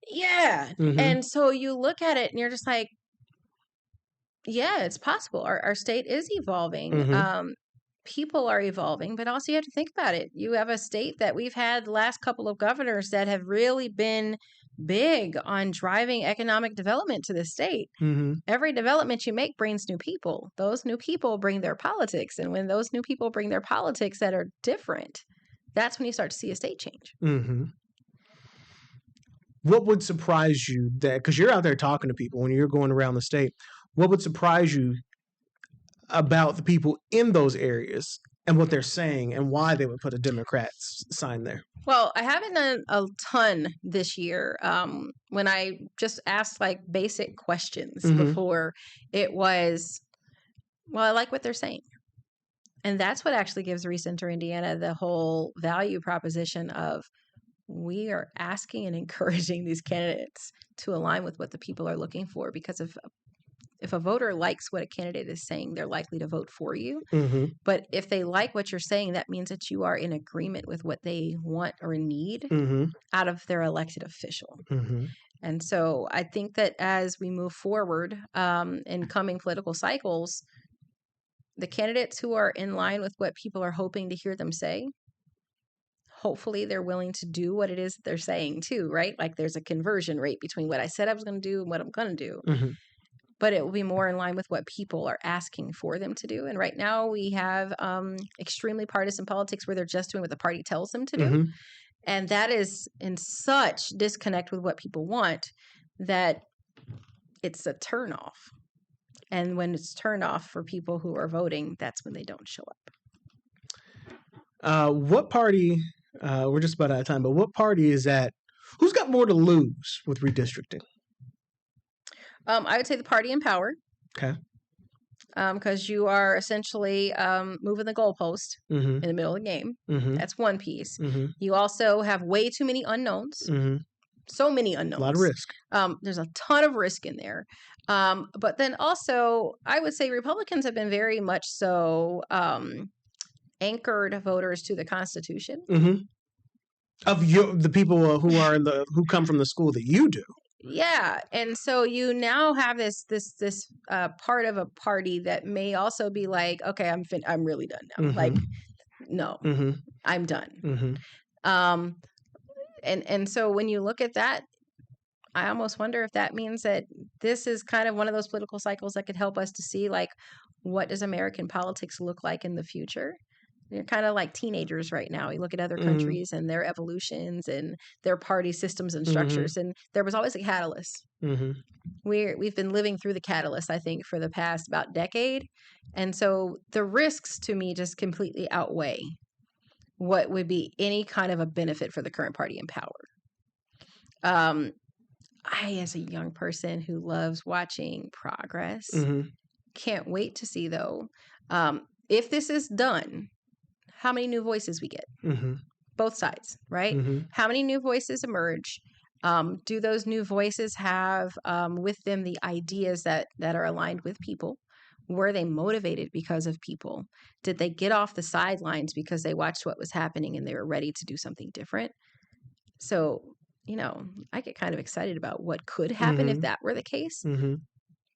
C: Yeah. And so you look at it and you're just like, yeah, it's possible. Our state is evolving. People are evolving, but also you have to think about it. You have a state that we've had the last couple of governors that have really been big on driving economic development to the state. Every development you make brings new people. Those new people bring their politics. And when those new people bring their politics that are different, that's when you start to see a state change.
B: What would surprise you because you're out there talking to people when you're going around the state, what would surprise you about the people in those areas and what they're saying and why they would put a Democrat sign there?
C: Well, I haven't done a ton this year. When I just asked like basic questions before, it was, well, I like what they're saying. And that's what actually gives Redistricting Indiana the whole value proposition of we are asking and encouraging these candidates to align with what the people are looking for, because if a voter likes what a candidate is saying, they're likely to vote for you. But if they like what you're saying, that means that you are in agreement with what they want or need out of their elected official. And so I think that as we move forward in coming political cycles, the candidates who are in line with what people are hoping to hear them say, hopefully they're willing to do what it is they're saying too, right? Like there's a conversion rate between what I said I was going to do and what I'm going to do.
B: Mm-hmm.
C: But it will be more in line with what people are asking for them to do. And right now we have extremely partisan politics where they're just doing what the party tells them to do.
B: Mm-hmm.
C: And that is in such disconnect with what people want that it's a turnoff. And when it's turned off for people who are voting, that's when they don't show up.
B: What party, we're just about out of time, but what party is that? Who's got more to lose with redistricting?
C: I would say the party in power.
B: Okay.
C: Because you are essentially moving the goalpost
B: Mm-hmm.
C: in the middle of the game.
B: Mm-hmm.
C: That's one piece.
B: Mm-hmm.
C: You also have way too many unknowns.
B: Mm-hmm.
C: So many unknowns.
B: A lot of risk.
C: There's a ton of risk in there. But then also, I would say Republicans have been very much so anchored voters to the Constitution.
B: Mm-hmm. Of the people who come from the school that you do.
C: Yeah, and so you now have this part of a party that may also be like, okay, I'm really done now.
B: Mm-hmm.
C: Like, no,
B: Mm-hmm.
C: I'm done.
B: Mm-hmm.
C: And so when you look at that, I almost wonder if that means that this is kind of one of those political cycles that could help us to see, like, what does American politics look like in the future? They're kind of like teenagers right now. You look at other countries and their evolutions and their party systems and structures, and there was always a catalyst.
B: Mm-hmm.
C: We've been living through the catalyst, I think, for the past about decade. And so the risks to me just completely outweigh what would be any kind of a benefit for the current party in power. I, as a young person who loves watching progress, can't wait to see, though, if this is done, how many new voices we get.
B: Mm-hmm.
C: Both sides, right?
B: Mm-hmm.
C: How many new voices emerge? Do those new voices have with them the ideas that are aligned with people? Were they motivated because of people? Did they get off the sidelines because they watched what was happening and they were ready to do something different? So, I get kind of excited about what could happen if that were the case.
B: Mm-hmm.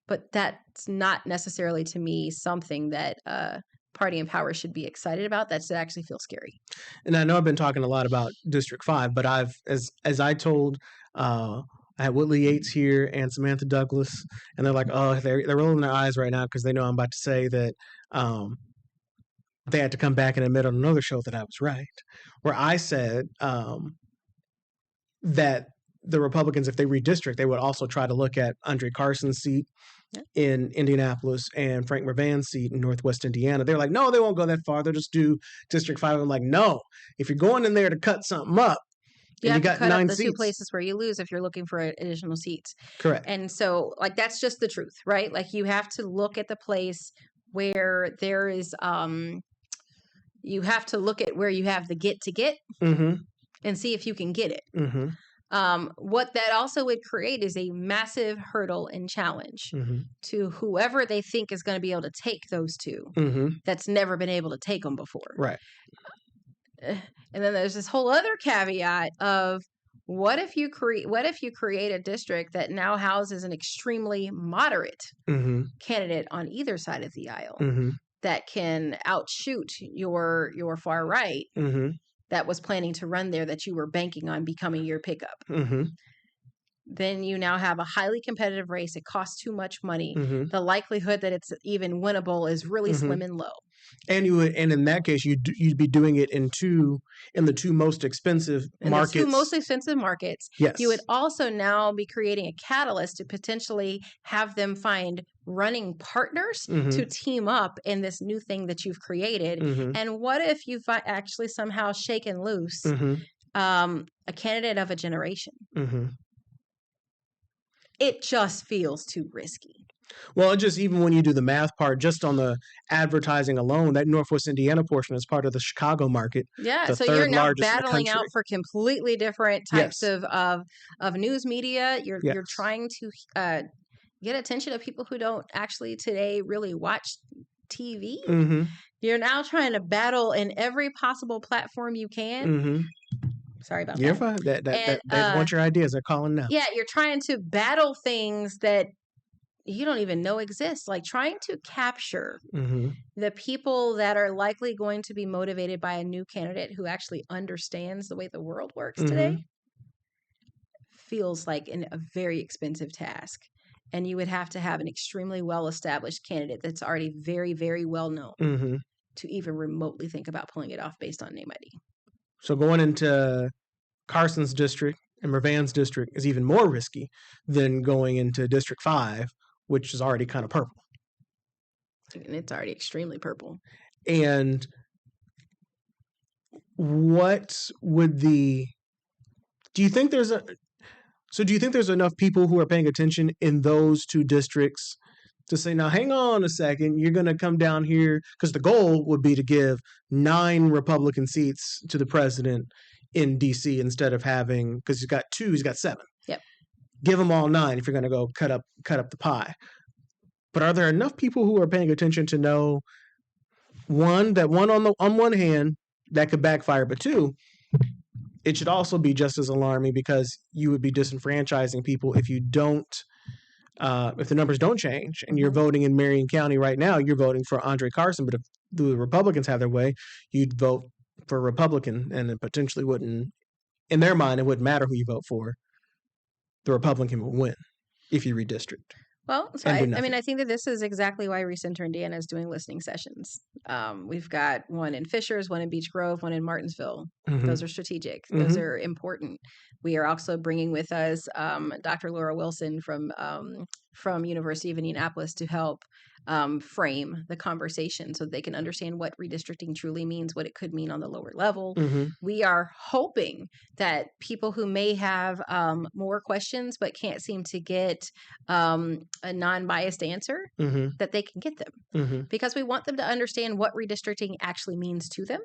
C: But that's not necessarily, to me, something that party in power should be excited about. That actually feels scary.
B: And I know I've been talking a lot about District 5, but I've, as I told, I had Whitley Yates here and Samantha Douglas, and they're like, oh, they're rolling their eyes right now because they know I'm about to say that they had to come back and admit on another show that I was right, where I said that the Republicans, if they redistrict, they would also try to look at Andre Carson's seat in Indianapolis and Frank Mervan's seat in Northwest Indiana. They're like, no, they won't go that far. They'll just do District 5. I'm like, no, if you're going in there to cut something up,
C: you have to cut
B: 9
C: up the
B: seats.
C: 2 places where you lose if you're looking for additional seats.
B: Correct.
C: And so, like, that's just the truth, right? Like, you have to look at the place where there is, you have to look at where you have the get and see if you can get it.
B: Mm-hmm.
C: What that also would create is a massive hurdle and challenge to whoever they think is going to be able to take those two that's never been able to take them before.
B: Right.
C: And then there's this whole other caveat of what if you create a district that now houses an extremely moderate candidate on either side of the aisle that can outshoot your far right that was planning to run there, that you were banking on becoming your pickup. Then you now have a highly competitive race. It costs too much money. The likelihood that it's even winnable is really slim and low.
B: And in that case, you'd be doing it in the two most expensive markets.
C: The two most expensive markets.
B: Yes.
C: You would also now be creating a catalyst to potentially have them find running partners to team up in this new thing that you've created. And what if you've actually somehow shaken loose a candidate of a generation? It just feels too risky.
B: Well, just even when you do the math part, just on the advertising alone, that Northwest Indiana portion is part of the Chicago market.
C: Yeah, so you're now battling out for completely different types of news media. You're trying to get attention of people who don't actually today really watch TV. You're now trying to battle in every possible platform you can. Sorry about
B: You're
C: that.
B: fine.
C: And
B: They want your ideas. They're calling now.
C: yeah, you're trying to battle things that you don't even know exist, like trying to capture
B: Mm-hmm.
C: the people that are likely going to be motivated by a new candidate who actually understands the way the world works today feels like a very expensive task. And you would have to have an extremely well-established candidate that's already very, very well known
B: Mm-hmm.
C: to even remotely think about pulling it off based on name ID.
B: So going into Carson's district and Mervan's district is even more risky than going into District 5, which is already kind of purple.
C: And it's already extremely purple.
B: And what would do you think there's enough people who are paying attention in those two districts to say, now hang on a second, you're going to come down here, because the goal would be to give 9 Republican seats to the president in DC instead of having, because he's got 2, he's got 7.
C: Yep.
B: Give them all 9 if you're going to go cut up the pie. But are there enough people who are paying attention to know, one, that on one hand that could backfire, but 2, it should also be just as alarming because you would be disenfranchising people if you don't, if the numbers don't change and you're voting in Marion County right now, you're voting for Andre Carson. But if the Republicans have their way, you'd vote for a Republican, and it potentially wouldn't, in their mind, it wouldn't matter who you vote for. The Republican would win if you redistrict.
C: Well, so I mean, I think that this is exactly why Recenter Indiana is doing listening sessions. We've got one in Fishers, one in Beech Grove, one in Martinsville. Those are strategic. Those are important. We are also bringing with us Dr. Laura Wilson from University of Indianapolis to help frame the conversation so they can understand what redistricting truly means, what it could mean on the lower level. We are hoping that people who may have more questions but can't seem to get a non-biased answer, that they can get them. Because we want them to understand what redistricting actually means to them.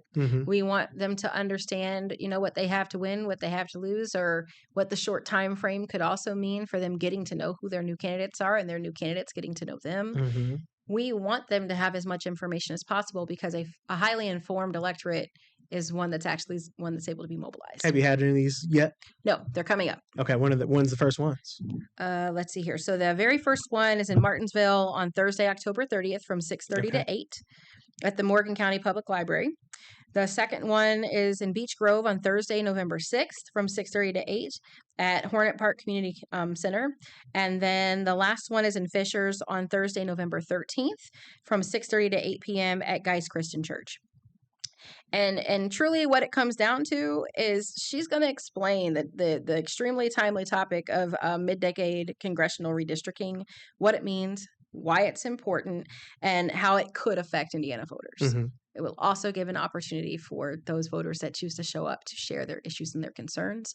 C: We want them to understand, what they have to win, what they have to lose, or what the short time frame could also mean for them getting to know who their new candidates are and their new candidates getting to know them. We want them to have as much information as possible because a highly informed electorate is one that's able to be mobilized.
B: Have you had any of these yet?
C: No, they're coming up.
B: Okay, when's the first ones?
C: Let's see here. So the very first one is in Martinsville on Thursday, October 30th from 6:30 to 8 at the Morgan County Public Library. The second one is in Beech Grove on Thursday, November 6th from 6:30 to 8 at Hornet Park Community Center. And then the last one is in Fishers on Thursday, November 13th from 6:30 to 8 p.m. at Geist Christian Church. And truly what it comes down to is she's going to explain the extremely timely topic of mid-decade congressional redistricting, what it means, why it's important, and how it could affect Indiana voters. It will also give an opportunity for those voters that choose to show up to share their issues and their concerns,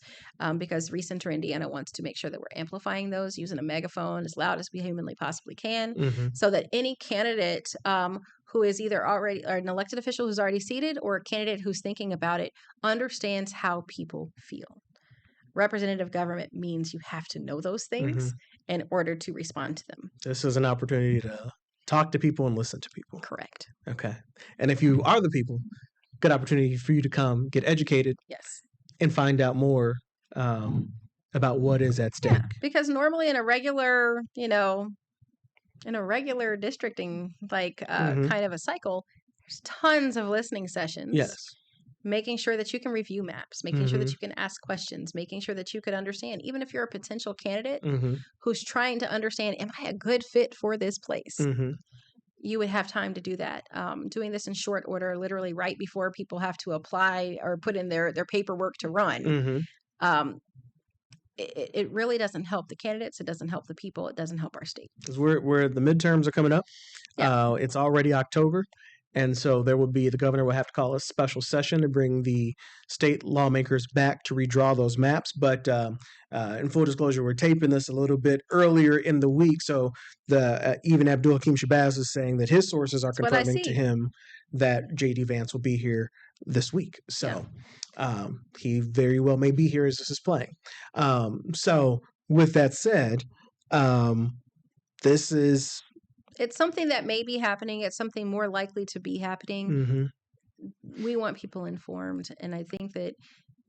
C: because Recenter Indiana wants to make sure that we're amplifying those using a megaphone as loud as we humanly possibly can, so that any candidate who is either already an elected official who's already seated or a candidate who's thinking about it understands how people feel. Representative government means you have to know those things in order to respond to them.
B: This is an opportunity to talk to people and listen to people.
C: Correct.
B: Okay. And if you are the people, good opportunity for you to come get educated.
C: Yes.
B: And find out more about what is at stake.
C: Yeah, because normally in a regular, districting, kind of a cycle, there's tons of listening sessions.
B: Yes.
C: Making sure that you can review maps, making sure that you can ask questions, making sure that you could understand, even if you're a potential candidate who's trying to understand, am I a good fit for this place? You would have time to do that. Doing this in short order, literally right before people have to apply or put in their paperwork to run. It really doesn't help the candidates. It doesn't help the people. It doesn't help our state.
B: Because the midterms are coming up. Yeah. It's already October. And so the governor will have to call a special session to bring the state lawmakers back to redraw those maps. But in full disclosure, we're taping this a little bit earlier in the week. So even Abdul Hakim Shabazz is saying that his sources are confirming to him that J.D. Vance will be here this week. So he very well may be here as this is playing. So with that said, this is...
C: It's something that may be happening. It's something more likely to be happening. We want people informed. And I think that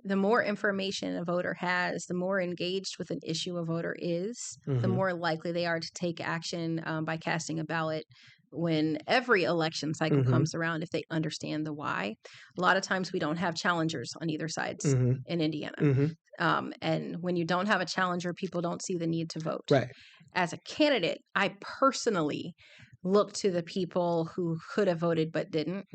C: the more information a voter has, the more engaged with an issue a voter is, the more likely they are to take action by casting a ballot when every election cycle comes around, if they understand the why. A lot of times we don't have challengers on either sides in Indiana. And when you don't have a challenger, people don't see the need to vote.
B: Right.
C: As a candidate, I personally look to the people who could have voted but didn't.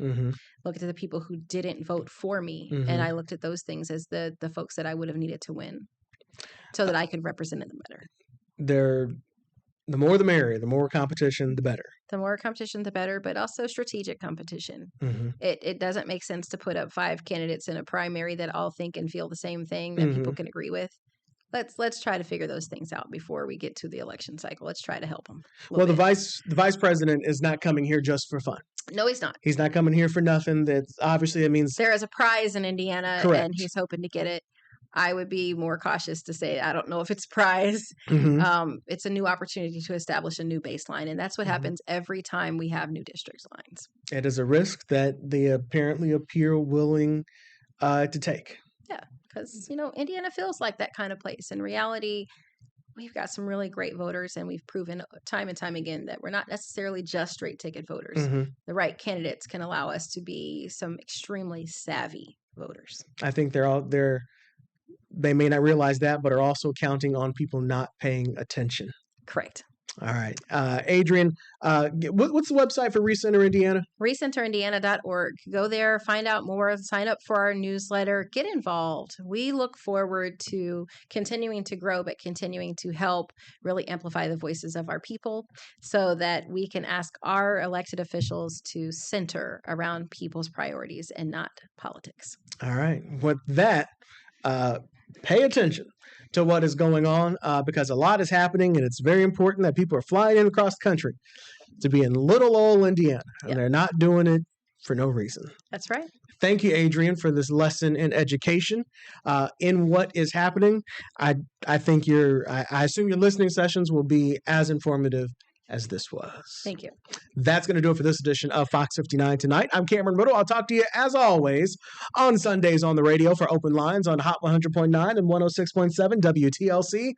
C: Look to the people who didn't vote for me. And I looked at those things as the folks that I would have needed to win so that I could represent them better.
B: The more the merrier, the more competition, the better.
C: The more competition, the better, but also strategic competition. It doesn't make sense to put up 5 candidates in a primary that all think and feel the same thing that people can agree with. Let's try to figure those things out before we get to the election cycle. Let's try to help them.
B: Well, the vice president is not coming here just for fun.
C: No, he's not.
B: He's not coming here for nothing. That's obviously, it means
C: there is a prize in Indiana,
B: correct.
C: And he's hoping to get it. I would be more cautious to say I don't know if it's a prize. It's a new opportunity to establish a new baseline, and that's what happens every time we have new districts lines.
B: It is a risk that they apparently appear willing to take.
C: Yeah, because Indiana feels like that kind of place. In reality, we've got some really great voters, and we've proven time and time again that we're not necessarily just straight ticket voters. The right candidates can allow us to be some extremely savvy voters. I
B: think they may not realize that, but are also counting on people not paying attention.
C: Correct.
B: All right. Adrian, what's the website for Recenter Indiana?
C: RecenterIndiana.org. Go there, find out more, sign up for our newsletter, get involved. We look forward to continuing to grow, but continuing to help really amplify the voices of our people so that we can ask our elected officials to center around people's priorities and not politics.
B: All right. With that, pay attention to what is going on because a lot is happening, and it's very important that people are flying in across the country to be in little old Indiana, and they're not doing it for no reason.
C: That's right.
B: Thank you, Adrian, for this lesson in education in what is happening. I think I assume your listening sessions will be as informative as this was.
C: Thank you.
B: That's going to do it for this edition of Fox 59 Tonight. I'm Cameron Riddle. I'll talk to you, as always, on Sundays on the radio for Open Lines on Hot 100.9 and 106.7 WTLC,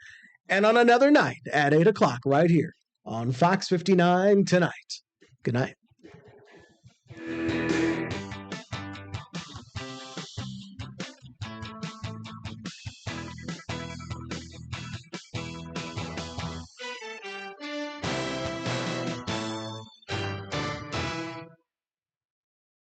B: and on another night at 8 o'clock right here on Fox 59 Tonight. Good night.